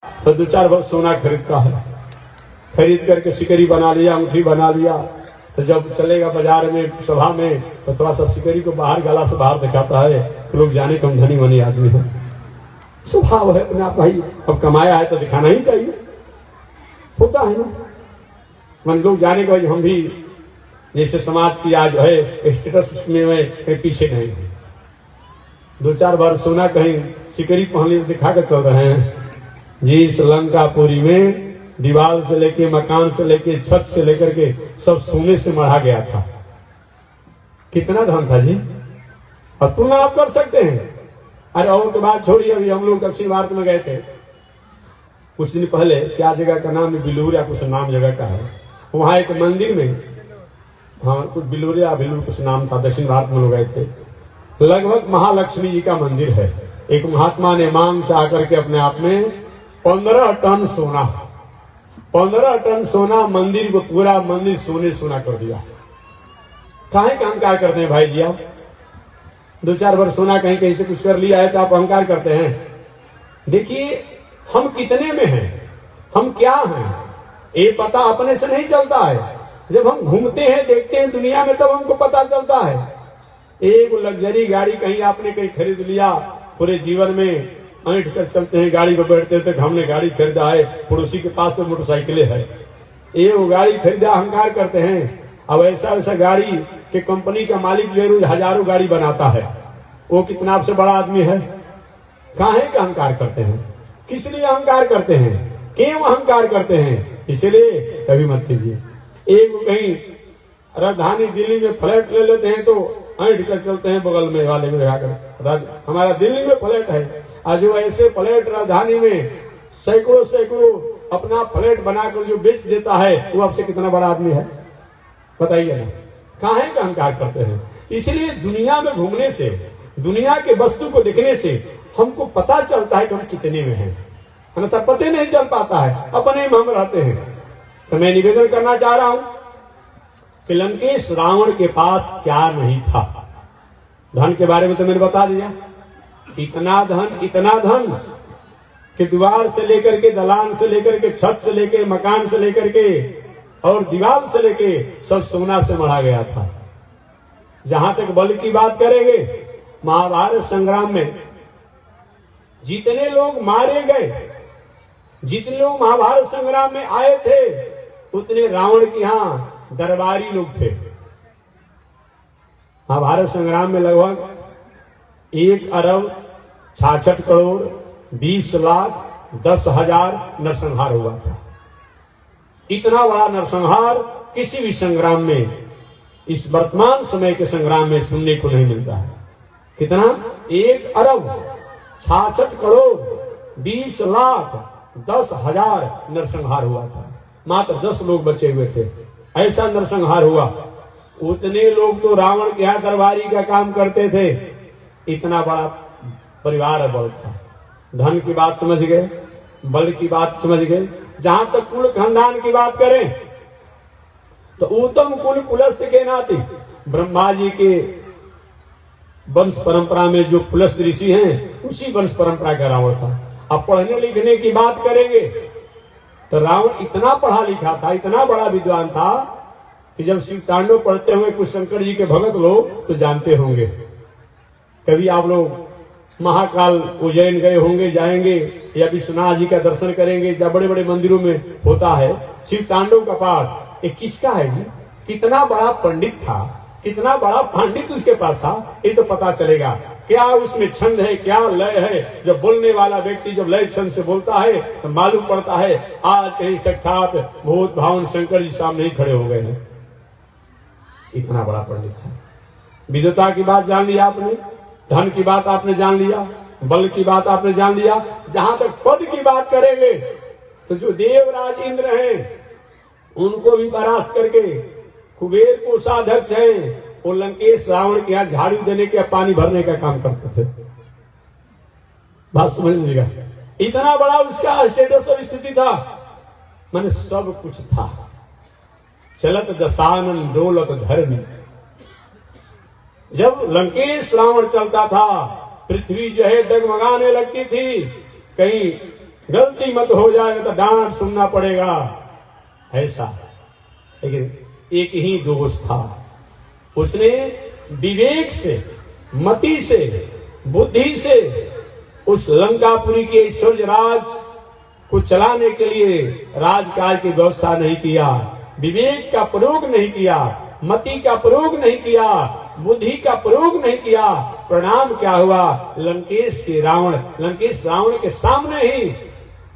तो 2-4 वर्ष सोना खरीदता है, खरीद करके सिकरी बना लिया, अंगूठी बना लिया। तो जब चलेगा बाजार में, सभा में, तो थोड़ा सा सिकरी को बाहर गला से बाहर दिखाता है तो लोग जाने कम धनी मनी आदमी है। स्वभाव है अपने आप, भाई अब कमाया है तो दिखाना ही चाहिए, होता है ना। मन लोग जाने को हम भी जैसे समाज की आज है स्टेटस, उसमें कहीं पीछे नहीं। 2-4 बार सोना कहीं सिकरी पहन ली दिखा कर चल रहे हैं जी। लंकापुरी में दीवार से लेके, मकान से लेके, छत से लेकर के सब सोने से मढ़ा गया था। कितना धन था जी, और तुलना आप कर सकते हैं। अरे और के बाद छोड़िए, अभी हम लोग दक्षिण भारत में गए थे कुछ दिन पहले। क्या जगह का नाम है, बिलूर या कुछ नाम जगह का है। वहां एक मंदिर में, हाँ कुछ बिलूर या बिलूर कुछ नाम था, दक्षिण भारत में लोग गए थे। लगभग महालक्ष्मी जी का मंदिर है। एक महात्मा ने मांग चाह करके अपने आप में 15 टन सोना, 15 टन सोना, मंदिर को पूरा मंदिर सोने सोना कर दिया। काहे का अहंकार करते हैं भाई जी आप? 2-4 वर्ष सोना कहीं कहीं से कुछ कर लिया है तो आप अहंकार करते हैं। देखिए हम कितने में हैं, हम क्या हैं, ये पता अपने से नहीं चलता है। जब हम घूमते हैं, देखते हैं दुनिया में, तब हमको पता चलता है। एक लग्जरी गाड़ी कहीं आपने कहीं खरीद लिया, पूरे जीवन में ऐंठ कर चलते हैं, गाड़ी को बैठते तक हमने गाड़ी खरीदा है, पड़ोसी के पास तो मोटरसाइकिलें है, ये वो गाड़ी खरीदा, अहंकार करते हैं। अब ऐसा वैसा गाड़ी के कंपनी का मालिक जो रोज हजारों गाड़ी बनाता है, वो कितना आपसे बड़ा आदमी है? काहे का अहंकार करते हैं? किस लिए अहंकार करते हैं? क्यों अहंकार करते हैं? इसलिए कभी मत कीजिए। एक कहीं राजधानी दिल्ली में फ्लैट ले लेते हैं तो ऐंठ कर चलते हैं बगल में वाले में जाकर, हमारा दिल्ली में फ्लैट है। और जो ऐसे फ्लैट राजधानी में सैकड़ों सैकड़ों अपना फ्लैट बनाकर जो बेच देता है, वो आपसे कितना बड़ा आदमी है बताइए ना। काहे का अहंकार करते हैं? इसलिए दुनिया में घूमने से, दुनिया के वस्तु को देखने से हमको पता चलता है कि हम कितने में हैं, अन्यथा पता नहीं चल पाता है, अपने में हम रहते हैं। तो मैं निवेदन करना चाह रहा हूं कि लंकेश रावण के पास क्या नहीं था। धन के बारे में तो मैंने बता दिया, इतना धन कि द्वार से लेकर के, दलान से लेकर के, छत से लेकर, मकान से लेकर के और दीवार से लेके सब सोना से मढ़ा गया था। जहां तक बल की बात करेंगे, महाभारत संग्राम में जितने लोग मारे गए, जितने लोग महाभारत संग्राम में आए थे, उतने रावण के यहां दरबारी लोग थे। महाभारत संग्राम में लगभग 1,66,20,10,000 नरसंहार हुआ था। इतना बड़ा नरसंहार किसी भी संग्राम में, इस वर्तमान समय के संग्राम में सुनने को नहीं मिलता है। कितना? 1,66,20,10,000 नरसंहार हुआ था। मात्र 10 लोग बचे हुए थे, ऐसा नरसंहार हुआ। उतने लोग तो रावण के यहाँ दरबारी का काम करते थे। इतना बड़ा परिवार बल था। धन की बात समझ गए, बल की बात समझ गए। जहां तक कुल खानदान की बात करें तो उत्तम कुल कुलस्थ के नाते ब्रह्मा जी के वंश परंपरा में जो कुलस्थ ऋषि हैं, उसी वंश परंपरा का रावण था। अब पढ़ने लिखने की बात करेंगे तो रावण इतना पढ़ा लिखा था, इतना बड़ा विद्वान था कि जब शिव तांडव पढ़ते हुए कुछ शंकर जी के भगत लोग तो जानते होंगे। कभी आप लोग महाकाल उज्जैन गए होंगे, जाएंगे, या विश्वनाथ जी का दर्शन करेंगे, या बड़े बड़े मंदिरों में होता है शिव तांडव का पाठ। ये किसका है जी? कितना बड़ा पंडित था, कितना बड़ा पंडित उसके पास था, ये तो पता चलेगा। क्या उसमें छंद है, क्या लय है। जब बोलने वाला व्यक्ति जब लय छंद से बोलता है तो मालूम पड़ता है आज कहीं साक्षात भूत भावन शंकर जी सामने ही खड़े हो गए हैं। इतना बड़ा पंडित था। विद्वता की बात जान लिया आपने, धन की बात आपने जान लिया, बल की बात आपने जान लिया। जहां तक पद की बात करेंगे तो जो देवराज इंद्र हैं, उनको भी परास्त करके कुबेर कोषाध्यक्ष हैं, वो लंकेश रावण के यहाँ झाड़ू देने के, पानी भरने का काम करते थे। बात समझ लीजिएगा, इतना बड़ा उसका स्टेटस और स्थिति था। मैंने सब कुछ था। चलत दशानन डोलत धरनी। जब लंकेश रावण चलता था, पृथ्वी जो है डगमगाने लगती थी। कहीं गलती मत हो जाए तो डांट सुनना पड़ेगा, ऐसा। लेकिन एक ही दोस्त था, उसने विवेक से, मति से, बुद्धि से उस लंकापुरी के ऐश्वर्य राज को चलाने के लिए राजकाज की व्यवस्था नहीं किया, विवेक का प्रयोग नहीं किया, मति का प्रयोग नहीं किया, बुद्धि का प्रयोग नहीं किया। परिणाम क्या हुआ? लंकेश रावण के सामने ही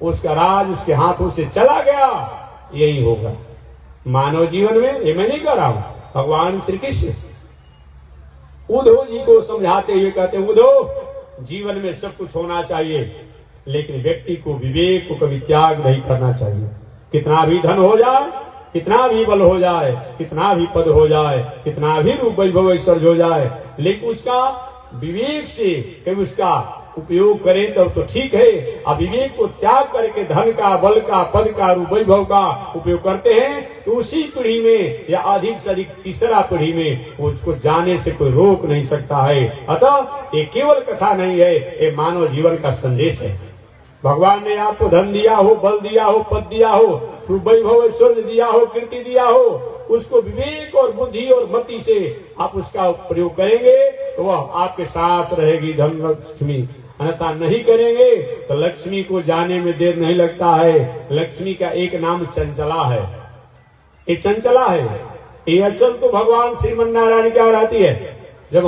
उसका राज उसके हाथों से चला गया। यही होगा मानव जीवन में। ये मैं नहीं कह रहा हूं, भगवान श्री कृष्ण उद्धव जी को समझाते हुए कहते हैं, उद्धव, जीवन में सब कुछ होना चाहिए, लेकिन व्यक्ति को विवेक को कभी त्याग नहीं करना चाहिए। कितना भी धन हो जाए, कितना भी बल हो जाए, कितना भी पद हो जाए, कितना भी रूप वैभव ऐश्वर्य हो जाए, लेकिन उसका विवेक से कभी उसका उपयोग करें तब तो ठीक है। अब विवेक को त्याग करके धन का, बल का, पद का, रूप वैभव का उपयोग करते हैं तो उसी पीढ़ी में या अधिक से अधिक तीसरा पीढ़ी में उसको जाने से कोई रोक नहीं सकता है। अतः ये केवल कथा नहीं है, ये मानव जीवन का संदेश है। भगवान ने आपको धन दिया हो, बल दिया हो, पद दिया हो, रूप वैभव ऐश्वर्य दिया हो, कीर्ति दिया हो, उसको विवेक और बुद्धि और मति से आप उसका प्रयोग करेंगे तो वह आपके साथ रहेगी धन लक्ष्मी। अन्यथा नहीं करेंगे तो लक्ष्मी को जाने में देर नहीं लगता है। लक्ष्मी का एक नाम चंचला है, ये चंचला है। ये अचल तो भगवान श्रीमन नारायण क्या रहती है। जब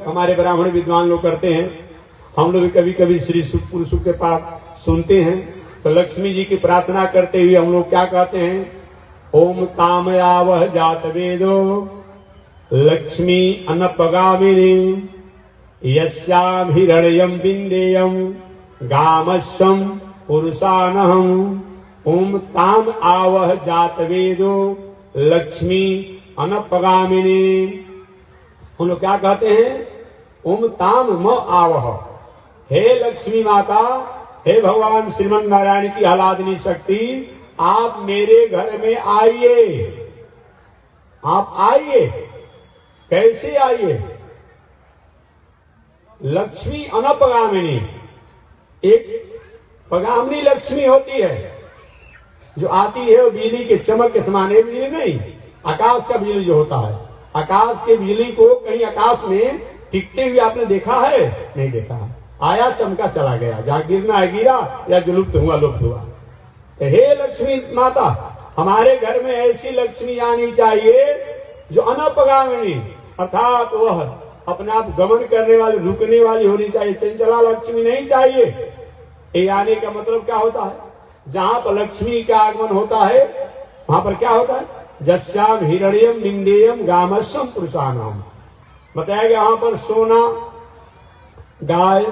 हमारे ब्राह्मण विद्वान लोग करते हैं, हम लोग कभी कभी श्री पुरुषों के पाठ सुनते हैं तो लक्ष्मी जी की प्रार्थना करते हुए हम लोग क्या कहते हैं? ओम तामयावह जात वेदो लक्ष्मी अनपगामिनी यस्याम हिरण्यम बिंदेयम गामस्वम पुरुषानहम। ओम ताम आवह जात वेदो लक्ष्मी अनपगामिनी। हम लोग क्या कहते हैं? ओम ताम म आवह, हे लक्ष्मी माता, हे भगवान श्रीमन नारायण की आह्लादनी शक्ति, आप मेरे घर में आइए, आप आइए। कैसे आइए? लक्ष्मी अनपगामिनी। एक पगामिनी लक्ष्मी होती है जो आती है वो बिजली के चमक के समान। है बिजली नहीं, आकाश का बिजली जो होता है, आकाश के बिजली को कहीं आकाश में टिकते हुए आपने देखा है? नहीं देखा है। आया, चमका, चला गया, जहां गिरना है गिरा, या जो लुप्त हुआ लुप्त हुआ। तो हे लक्ष्मी माता, हमारे घर में ऐसी लक्ष्मी आनी चाहिए जो अनपगामिनी, अर्थात वह अपने आप गमन करने वाली, रुकने वाली होनी चाहिए। चंचला लक्ष्मी नहीं चाहिए। ये आने का मतलब क्या होता है? जहां पर लक्ष्मी का आगमन होता है वहां पर क्या होता है? जस्याम हिरण्यम बिंदेयम गामस्वम पुरुषानाम। बताया गया वहां पर सोना, गाय,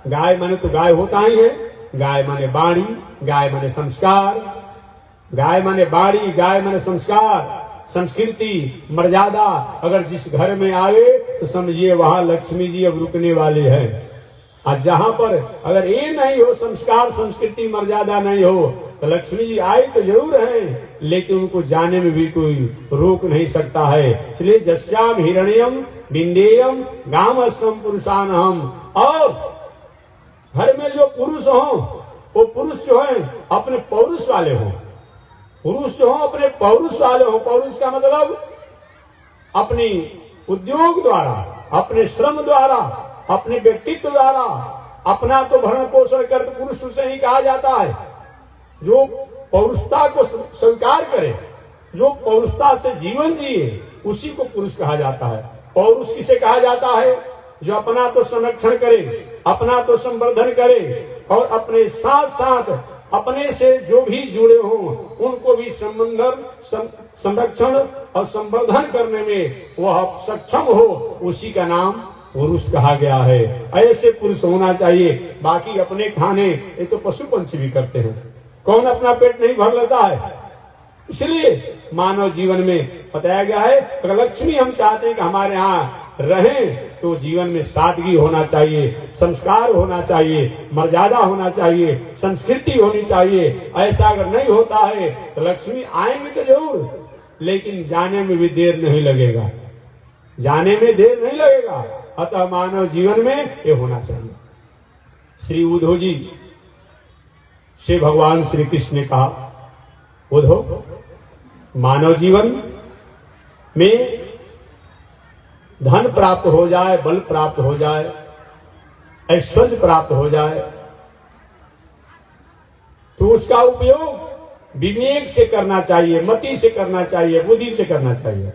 गाय माने तो गाय होता ही है, गाय माने बाणी, गाय माने संस्कार, गाय माने बाणी, गाय माने संस्कार, संस्कृति, मर्यादा। अगर जिस घर में आवे तो समझिए वहां लक्ष्मी जी अब रुकने वाले हैं। और जहां पर अगर ये नहीं हो, संस्कार, संस्कृति, मर्यादा नहीं हो, तो लक्ष्मी जी आए तो जरूर हैं, लेकिन उनको जाने में भी कोई रोक नहीं सकता है। इसलिए जस्याम हिरण्यम बिंदेयम गामस्वम पुरुषानहम। और घर में जो पुरुष हो वो पुरुष जो है अपने पौरुष वाले हो, पुरुष जो हो अपने पौरुष वाले हो। पौरुष का मतलब अपनी उद्योग द्वारा, अपने श्रम द्वारा, अपने व्यक्तित्व द्वारा अपना तो भरण पोषण कर पुरुष उसे ही कहा जाता है। जो पौरुषता को स्वीकार करे, जो पौरुषता से जीवन जिए, उसी को पुरुष कहा जाता है। पौरुष किसे कहा जाता है? जो अपना तो संरक्षण करे, अपना तो संवर्धन करे, और अपने साथ साथ अपने से जो भी जुड़े हों उनको भी संरक्षण और संवर्धन करने में वह सक्षम हो, उसी का नाम पुरुष कहा गया है। ऐसे पुरुष होना चाहिए। बाकी अपने खाने ये तो पशु पंछी भी करते हैं, कौन अपना पेट नहीं भर लेता है? इसलिए मानव जीवन में बताया गया है, अगर लक्ष्मी हम चाहते हैं कि हमारे यहाँ रहें तो जीवन में सादगी होना चाहिए, संस्कार होना चाहिए, मर्यादा होना चाहिए, संस्कृति होनी चाहिए। ऐसा अगर नहीं होता है तो लक्ष्मी आएंगे तो जरूर, लेकिन जाने में भी देर नहीं लगेगा, जाने में देर नहीं लगेगा। अतः मानव जीवन में ये होना चाहिए। श्री उद्धव जी से भगवान श्री कृष्ण ने कहा, उद्धव, मानव जीवन में धन प्राप्त हो जाए, बल प्राप्त हो जाए, ऐश्वर्य प्राप्त हो जाए, तो उसका उपयोग विवेक से करना चाहिए, मति से करना चाहिए, बुद्धि से करना चाहिए।